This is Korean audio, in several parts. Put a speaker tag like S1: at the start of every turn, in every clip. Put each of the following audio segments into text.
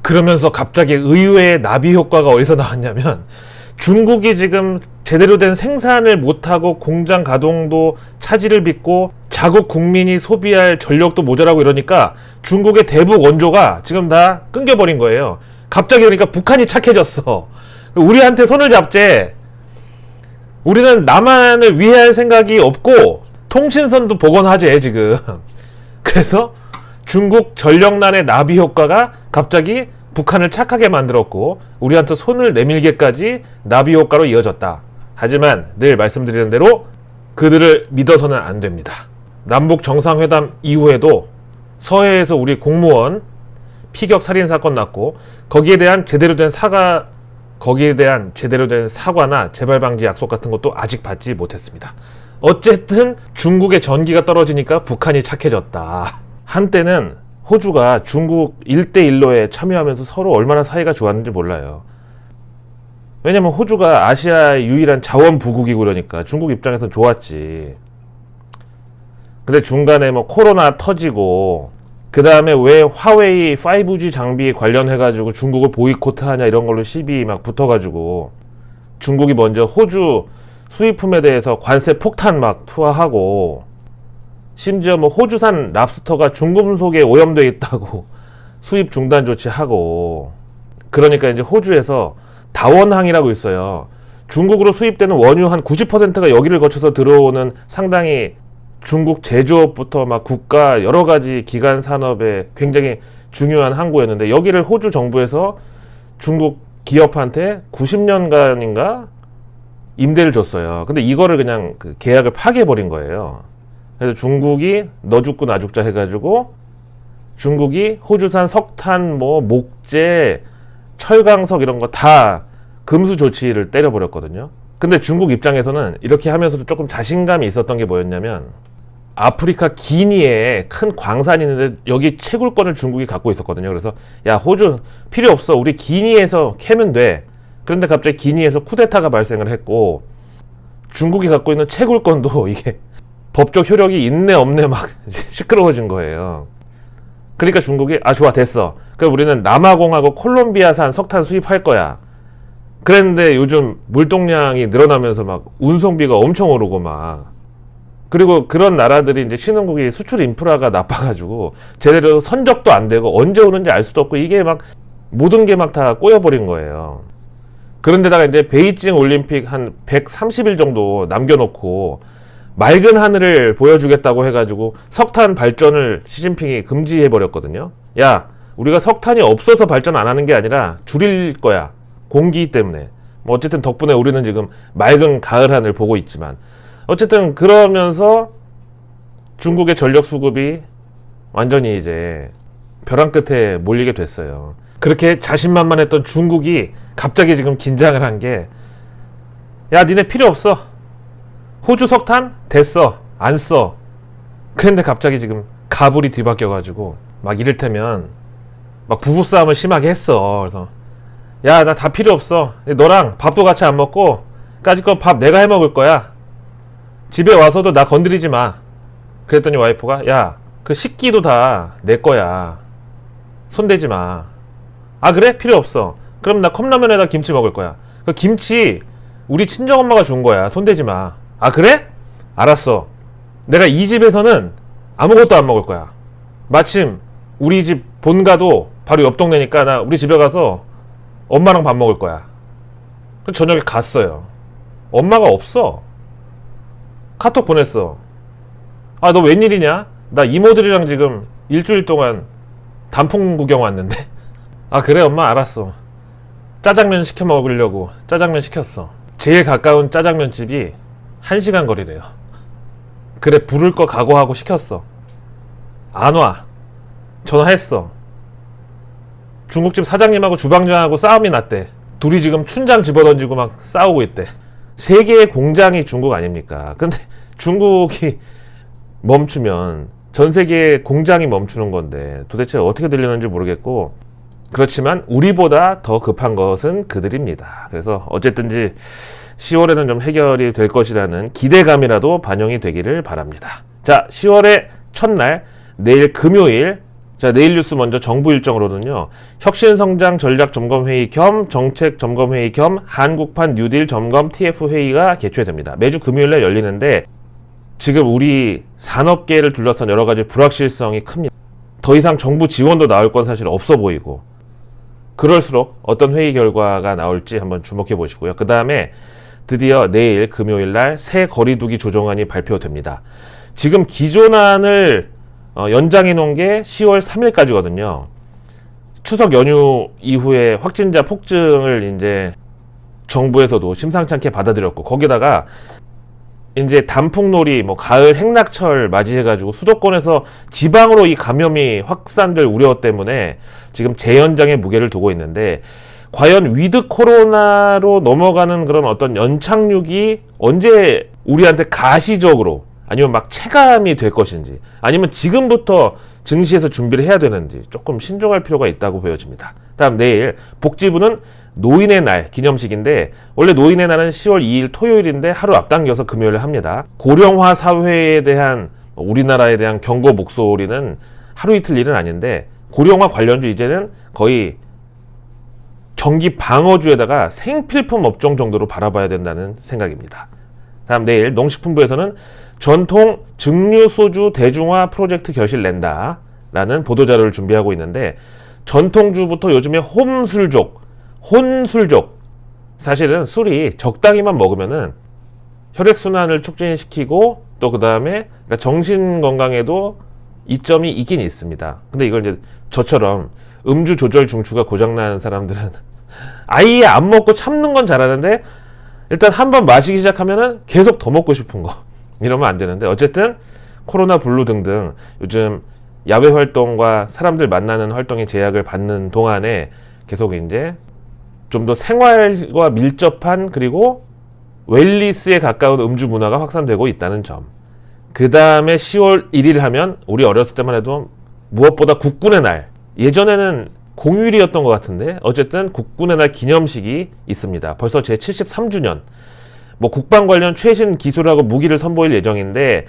S1: 그러면서 갑자기 의외의 나비 효과가 어디서 나왔냐면, 중국이 지금 제대로 된 생산을 못하고 공장 가동도 차질을 빚고 자국 국민이 소비할 전력도 모자라고 이러니까 중국의 대북 원조가 지금 다 끊겨버린 거예요. 갑자기 그러니까 북한이 착해졌어. 우리한테 손을 잡재. 우리는 남한을 위해할 생각이 없고 통신선도 복원하재 지금. 그래서 중국 전력난의 나비 효과가 갑자기 북한을 착하게 만들었고 우리한테 손을 내밀게까지 나비 효과로 이어졌다. 하지만 늘 말씀드리는 대로 그들을 믿어서는 안 됩니다. 남북 정상회담 이후에도 서해에서 우리 공무원 피격 살인 사건 났고 거기에 대한 제대로 된 사과나 재발 방지 약속 같은 것도 아직 받지 못했습니다. 어쨌든 중국의 전기가 떨어지니까 북한이 착해졌다. 한때는 호주가 중국 1대1로에 참여하면서 서로 얼마나 사이가 좋았는지 몰라요. 왜냐면 호주가 아시아의 유일한 자원부국이고 그러니까 중국 입장에서는 좋았지. 근데 중간에 뭐 코로나 터지고 그 다음에 왜 화웨이 5G 장비 관련해가지고 중국을 보이콧하냐 이런 걸로 시비 막 붙어가지고 중국이 먼저 호주 수입품에 대해서 관세 폭탄 막 투하하고 심지어 뭐 호주산 랍스터가 중금속에 오염되어 있다고 수입 중단 조치하고 그러니까 이제 호주에서 다원항이라고 있어요. 중국으로 수입되는 원유 한 90%가 여기를 거쳐서 들어오는 상당히 중국 제조업부터 막 국가 여러 가지 기간 산업에 굉장히 중요한 항구였는데 여기를 호주 정부에서 중국 기업한테 90년간인가 임대를 줬어요. 근데 이거를 그냥 그 계약을 파기해버린 거예요. 그래서 중국이 너 죽고 나 죽자 해가지고 중국이 호주산 석탄, 뭐 목재, 철강석 이런 거 다 금수 조치를 때려버렸거든요. 근데 중국 입장에서는 이렇게 하면서도 조금 자신감이 있었던 게 뭐였냐면 아프리카 기니에 큰 광산이 있는데 여기 채굴권을 중국이 갖고 있었거든요. 그래서 야 호주 필요 없어 우리 기니에서 캐면 돼. 그런데 갑자기 기니에서 쿠데타가 발생을 했고 중국이 갖고 있는 채굴권도 이게 법적 효력이 있네 없네 막 시끄러워진 거예요. 그러니까 중국이 아 좋아 됐어. 그럼 우리는 남아공하고 콜롬비아산 석탄 수입할 거야. 그랬는데 요즘 물동량이 늘어나면서 막 운송비가 엄청 오르고 막 그리고 그런 나라들이 이제 신흥국이 수출 인프라가 나빠가지고 제대로 선적도 안 되고 언제 오는지 알 수도 없고 이게 막 모든 게 막 다 꼬여버린 거예요. 그런데다가 이제 베이징 올림픽 한 130일 정도 남겨놓고 맑은 하늘을 보여주겠다고 해가지고 석탄 발전을 시진핑이 금지해버렸거든요. 야 우리가 석탄이 없어서 발전 안 하는 게 아니라 줄일 거야. 공기 때문에. 뭐 어쨌든 덕분에 우리는 지금 맑은 가을 하늘 보고 있지만 어쨌든 그러면서 중국의 전력 수급이 완전히 이제 벼랑 끝에 몰리게 됐어요. 그렇게 자신만만했던 중국이 갑자기 지금 긴장을 한 게 야 니네 필요 없어. 호주 석탄 됐어 안 써. 그런데 갑자기 지금 가불이 뒤바뀌어가지고 막 이를테면 막 부부싸움을 심하게 했어. 그래서 야 나 다 필요 없어. 너랑 밥도 같이 안 먹고 까짓거 밥 내가 해 먹을 거야. 집에 와서도 나 건드리지 마. 그랬더니 와이프가 야 그 식기도 다 내 거야. 손대지 마. 아 그래? 필요 없어. 그럼 나 컵라면에다 김치 먹을 거야. 그 김치 우리 친정엄마가 준 거야. 손대지 마. 아 그래? 알았어. 내가 이 집에서는 아무것도 안 먹을 거야. 마침 우리 집 본가도 바로 옆 동네니까 나 우리 집에 가서 엄마랑 밥 먹을 거야. 저녁에 갔어요. 엄마가 없어. 카톡 보냈어. 아 너 웬일이냐? 나 이모들이랑 지금 일주일 동안 단풍 구경 왔는데. 아 그래 엄마 알았어. 짜장면 시켜 먹으려고 짜장면 시켰어. 제일 가까운 짜장면 집이 1시간 거리래요. 그래 부를 거 각오하고 시켰어. 안 와. 전화했어. 중국집 사장님하고 주방장하고 싸움이 났대. 둘이 지금 춘장 집어던지고 막 싸우고 있대. 세계의 공장이 중국 아닙니까? 근데 중국이 멈추면 전 세계의 공장이 멈추는 건데 도대체 어떻게 들리는지 모르겠고 그렇지만 우리보다 더 급한 것은 그들입니다. 그래서 어쨌든지 10월에는 좀 해결이 될 것이라는 기대감이라도 반영이 되기를 바랍니다. 자, 10월의 첫날 내일 금요일 자, 내일 뉴스 먼저 정부 일정으로는요. 혁신성장 전략점검회의 겸 정책점검회의 겸 한국판 뉴딜 점검 TF회의가 개최됩니다. 매주 금요일날 열리는데 지금 우리 산업계를 둘러싼 여러 가지 불확실성이 큽니다. 더 이상 정부 지원도 나올 건 사실 없어 보이고 그럴수록 어떤 회의 결과가 나올지 한번 주목해 보시고요. 그 다음에 드디어 내일 금요일날 새 거리두기 조정안이 발표됩니다. 지금 기존안을 연장해 놓은 게 10월 3일까지거든요. 추석 연휴 이후에 확진자 폭증을 이제 정부에서도 심상찮게 받아들였고 거기다가 이제 단풍놀이, 가을 행락철 맞이해가지고 수도권에서 지방으로 이 감염이 확산될 우려 때문에 지금 재연장의 무게를 두고 있는데 과연 위드 코로나로 넘어가는 그런 어떤 연착륙이 언제 우리한테 가시적으로 아니면 막 체감이 될 것인지 아니면 지금부터 증시에서 준비를 해야 되는지 조금 신중할 필요가 있다고 보여집니다. 다음 내일 복지부는 노인의 날 기념식인데 원래 노인의 날은 10월 2일 토요일인데 하루 앞당겨서 금요일에 합니다. 고령화 사회에 대한 우리나라에 대한 경고 목소리는 하루 이틀 일은 아닌데 고령화 관련주 이제는 거의 경기 방어주에다가 생필품 업종 정도로 바라봐야 된다는 생각입니다. 다음 내일 농식품부에서는 전통 증류소주 대중화 프로젝트 결실 낸다 라는 보도자료를 준비하고 있는데 전통주부터 요즘에 혼술족 사실은 술이 적당히만 먹으면은 혈액순환을 촉진시키고 또 그 다음에 정신건강에도 이점이 있긴 있습니다. 근데 이걸 이제 저처럼 음주 조절 중추가 고장난 사람들은 아예 안 먹고 참는 건 잘하는데 일단 한번 마시기 시작하면은 계속 더 먹고 싶은 거 이러면 안 되는데 어쨌든 코로나 블루 등등 요즘 야외 활동과 사람들 만나는 활동에 제약을 받는 동안에 계속 이제 좀 더 생활과 밀접한 그리고 웰리스에 가까운 음주 문화가 확산되고 있다는 점. 그 다음에 10월 1일 하면 우리 어렸을 때만 해도 무엇보다 국군의 날. 예전에는 공휴일이었던 것 같은데 어쨌든 국군의 날 기념식이 있습니다. 벌써 제 73주년. 국방 관련 최신 기술하고 무기를 선보일 예정인데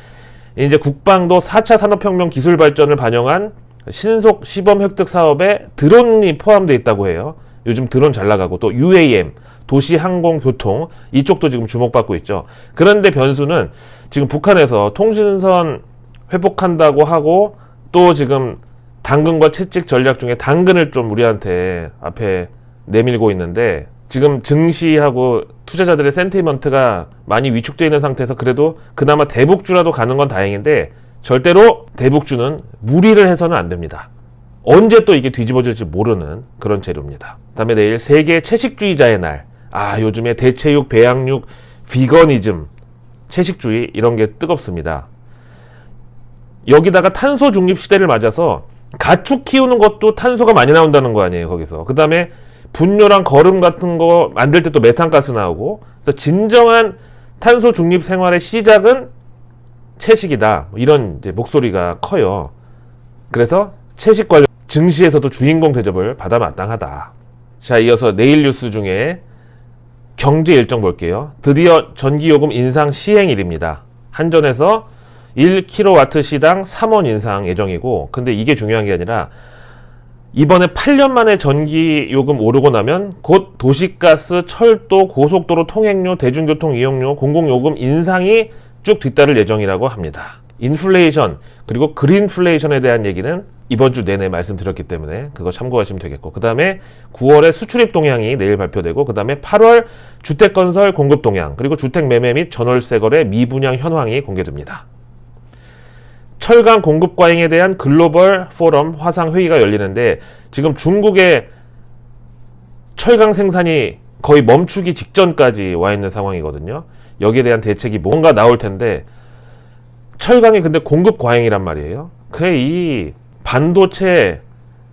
S1: 이제 국방도 4차 산업혁명 기술 발전을 반영한 신속 시범 획득 사업에 드론이 포함되어 있다고 해요. 요즘 드론 잘 나가고 또 UAM, 도시 항공 교통 이쪽도 지금 주목받고 있죠. 그런데 변수는 지금 북한에서 통신선 회복한다고 하고 또 지금 당근과 채찍 전략 중에 당근을 좀 우리한테 앞에 내밀고 있는데 지금 증시하고 투자자들의 센티먼트가 많이 위축되어 있는 상태에서 그래도 그나마 대북주라도 가는 건 다행인데 절대로 대북주는 무리를 해서는 안 됩니다. 언제 또 이게 뒤집어질지 모르는 그런 재료입니다. 다음에 내일 세계 채식주의자의 날. 요즘에 대체육, 배양육, 비거니즘, 채식주의 이런 게 뜨겁습니다. 여기다가 탄소 중립 시대를 맞아서 가축 키우는 것도 탄소가 많이 나온다는 거 아니에요, 거기서. 그 다음에 분뇨랑 거름 같은 거 만들 때 또 메탄가스 나오고. 그래서 진정한 탄소 중립 생활의 시작은 채식이다. 이런 이제 목소리가 커요. 그래서 채식 관련 증시에서도 주인공 대접을 받아 마땅하다. 자, 이어서 내일 뉴스 중에 경제 일정 볼게요. 드디어 전기요금 인상 시행일입니다. 한전에서 1kW 시당 3원 인상 예정이고 근데 이게 중요한 게 아니라 이번에 8년 만에 전기요금 오르고 나면 곧 도시가스, 철도, 고속도로 통행료, 대중교통 이용료, 공공요금 인상이 쭉 뒤따를 예정이라고 합니다. 인플레이션 그리고 그린플레이션에 대한 얘기는 이번 주 내내 말씀드렸기 때문에 그거 참고하시면 되겠고 그 다음에 9월에 수출입 동향이 내일 발표되고 그 다음에 8월 주택건설 공급 동향 그리고 주택 매매 및 전월세 거래 미분양 현황이 공개됩니다. 철강 공급 과잉에 대한 글로벌 포럼 화상 회의가 열리는데 지금 중국의 철강 생산이 거의 멈추기 직전까지 와 있는 상황이거든요. 여기에 대한 대책이 뭔가 나올 텐데 철강이 근데 공급 과잉이란 말이에요. 이 반도체,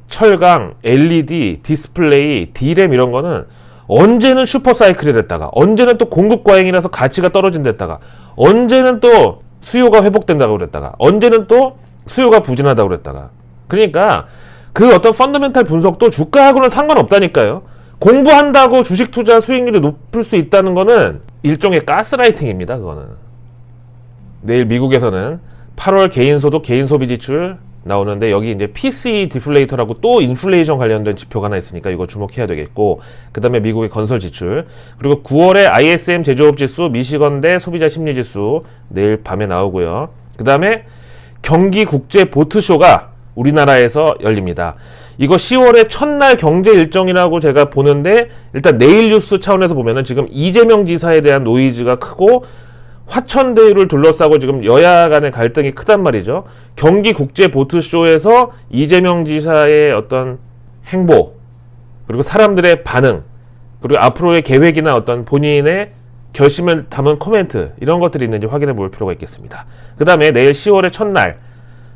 S1: 철강, LED, 디스플레이, D램 이런 거는 언제는 슈퍼사이클이 됐다가 언제는 또 공급 과잉이라서 가치가 떨어진댔다가 언제는 또 수요가 회복된다고 그랬다가 언제는 또 수요가 부진하다고 그랬다가 그러니까 그 어떤 펀더멘탈 분석도 주가하고는 상관없다니까요. 공부한다고 주식 투자 수익률이 높을 수 있다는 거는 일종의 가스라이팅입니다. 그거는. 내일 미국에서는 8월 개인소득, 개인소비지출 나오는데 여기 이제 PC 디플레이터라고 또 인플레이션 관련된 지표가 하나 있으니까 이거 주목해야 되겠고, 그 다음에 미국의 건설 지출, 그리고 9월에 ISM 제조업 지수, 미시건대 소비자 심리 지수 내일 밤에 나오고요. 그 다음에 경기 국제 보트쇼가 우리나라에서 열립니다. 이거 10월의 첫날 경제 일정이라고 제가 보는데, 일단 내일 뉴스 차원에서 보면은 지금 이재명 지사에 대한 노이즈가 크고 화천대유를 둘러싸고 지금 여야 간의 갈등이 크단 말이죠. 경기 국제 보트쇼에서 이재명 지사의 어떤 행보, 그리고 사람들의 반응, 그리고 앞으로의 계획이나 어떤 본인의 결심을 담은 코멘트, 이런 것들이 있는지 확인해 볼 필요가 있겠습니다. 그 다음에 내일 10월의 첫날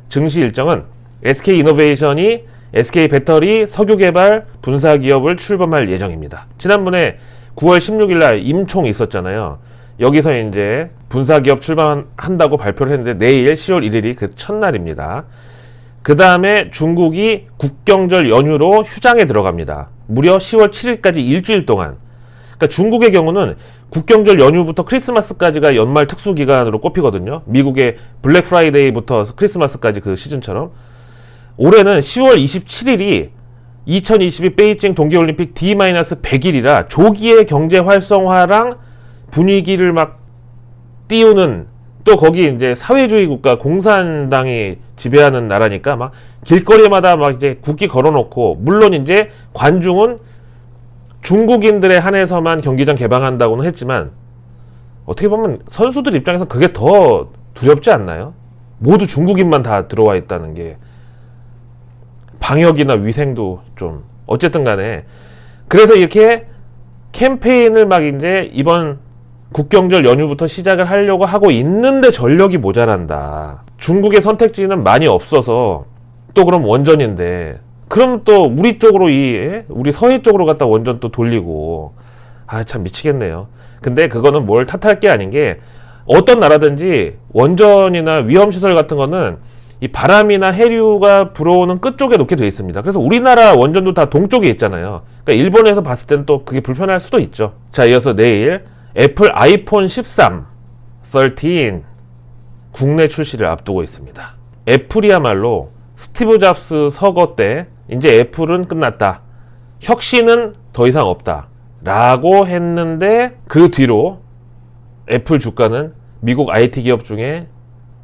S1: 증시 일정은 SK이노베이션이 SK배터리 석유개발 분사기업을 출범할 예정입니다. 지난번에 9월 16일날 임총 있었잖아요. 여기서 이제 분사기업 출범한다고 발표를 했는데 내일 10월 1일이 그 첫날입니다. 그 다음에 중국이 국경절 연휴로 휴장에 들어갑니다. 무려 10월 7일까지 일주일 동안. 그러니까 중국의 경우는 국경절 연휴부터 크리스마스까지가 연말 특수기간으로 꼽히거든요. 미국의 블랙 프라이데이부터 크리스마스까지 그 시즌처럼. 올해는 10월 27일이 2022 베이징 동계올림픽 D-100일이라 조기의 경제 활성화랑 분위기를 막 띄우는, 또 거기 이제 사회주의 국가 공산당이 지배하는 나라니까 막 길거리마다 막 이제 국기 걸어놓고, 물론 이제 관중은 중국인들에 한해서만 경기장 개방한다고는 했지만 어떻게 보면 선수들 입장에서 그게 더 두렵지 않나요? 모두 중국인만 다 들어와 있다는 게 방역이나 위생도 좀 어쨌든 간에. 그래서 이렇게 캠페인을 막 이제 이번 국경절 연휴부터 시작을 하려고 하고 있는데 전력이 모자란다. 중국의 선택지는 많이 없어서, 또 그럼 원전인데 그럼 또 우리 쪽으로 우리 서해 쪽으로 갖다 원전 또 돌리고, 참 미치겠네요. 근데 그거는 뭘 탓할 게 아닌 게, 어떤 나라든지 원전이나 위험시설 같은 거는 이 바람이나 해류가 불어오는 끝쪽에 놓게 되어 있습니다. 그래서 우리나라 원전도 다 동쪽에 있잖아요. 그러니까 일본에서 봤을 때는 또 그게 불편할 수도 있죠. 자, 이어서 내일 애플 아이폰 13 국내 출시를 앞두고 있습니다. 애플이야말로 스티브 잡스 서거 때 이제 애플은 끝났다, 혁신은 더 이상 없다 라고 했는데, 그 뒤로 애플 주가는 미국 IT 기업 중에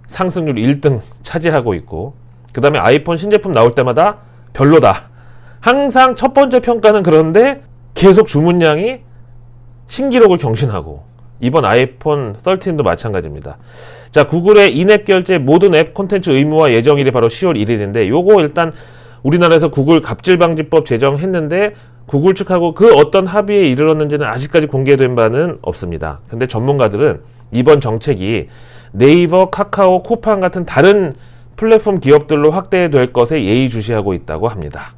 S1: 상승률 1등 차지하고 있고, 그 다음에 아이폰 신제품 나올 때마다 별로다, 항상 첫 번째 평가는 그런데 계속 주문량이 신기록을 경신하고, 이번 아이폰 13도 마찬가지입니다. 자, 구글의 인앱 결제 모든 앱 콘텐츠 의무화 예정일이 바로 10월 1일인데 요거 일단 우리나라에서 구글 갑질방지법 제정했는데 구글 측하고 그 어떤 합의에 이르렀는지는 아직까지 공개된 바는 없습니다. 근데 전문가들은 이번 정책이 네이버, 카카오, 쿠팡 같은 다른 플랫폼 기업들로 확대될 것에 예의주시하고 있다고 합니다.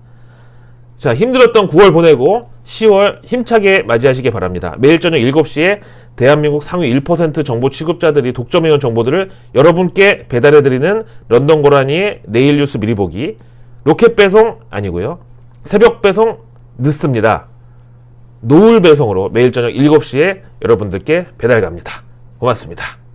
S1: 자, 힘들었던 9월 보내고 10월 힘차게 맞이하시기 바랍니다. 매일 저녁 7시에 대한민국 상위 1% 정보 취급자들이 독점해온 정보들을 여러분께 배달해드리는 런던 고라니의 내일 뉴스 미리 보기, 로켓 배송 아니고요, 새벽 배송 늦습니다. 노을 배송으로 매일 저녁 7시에 여러분들께 배달 갑니다. 고맙습니다.